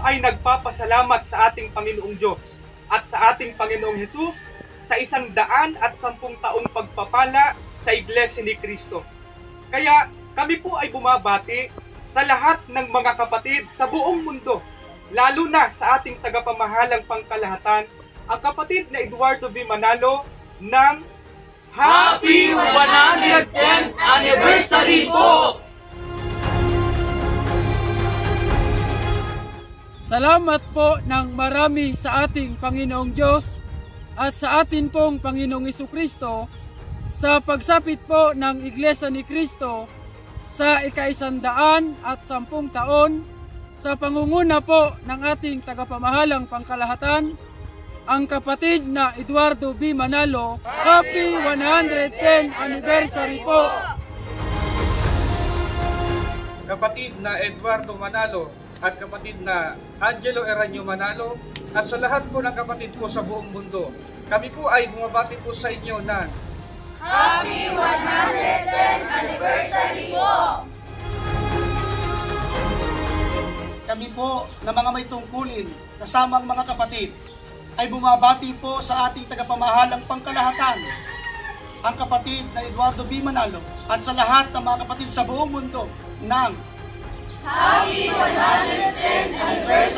ay nagpapasalamat sa ating Panginoong Diyos at sa ating Panginoong Hesus sa 110 taong pagpapala sa Iglesia ni Cristo. Kaya kami po ay bumabati sa lahat ng mga kapatid sa buong mundo, lalo na sa ating tagapamahalang pangkalahatan, ang kapatid na Eduardo V. Manalo ng Happy 110th Anniversary po! Salamat po ng marami sa ating Panginoong Diyos at sa atin pong Panginoong Jesucristo sa pagsapit po ng Iglesia ni Cristo sa ika-110 taon sa pangunguna po ng ating tagapamahalang pangkalahatan, ang kapatid na Eduardo V. Manalo. Happy 110th Anniversary po! kapatid na Eduardo Manalo at kapatid na Angelo Eranio Manalo at sa lahat po ng kapatid ko sa buong mundo. Kami po ay bumabati po sa inyo ng Happy 110th Anniversary po! Kami po na mga may tungkulin kasamang mga kapatid ay bumabati po sa ating tagapamahalang pangkalahatan, ang kapatid na Eduardo V. Manalo at sa lahat ng mga kapatid sa buong mundo ng Happy 110th Anniversary!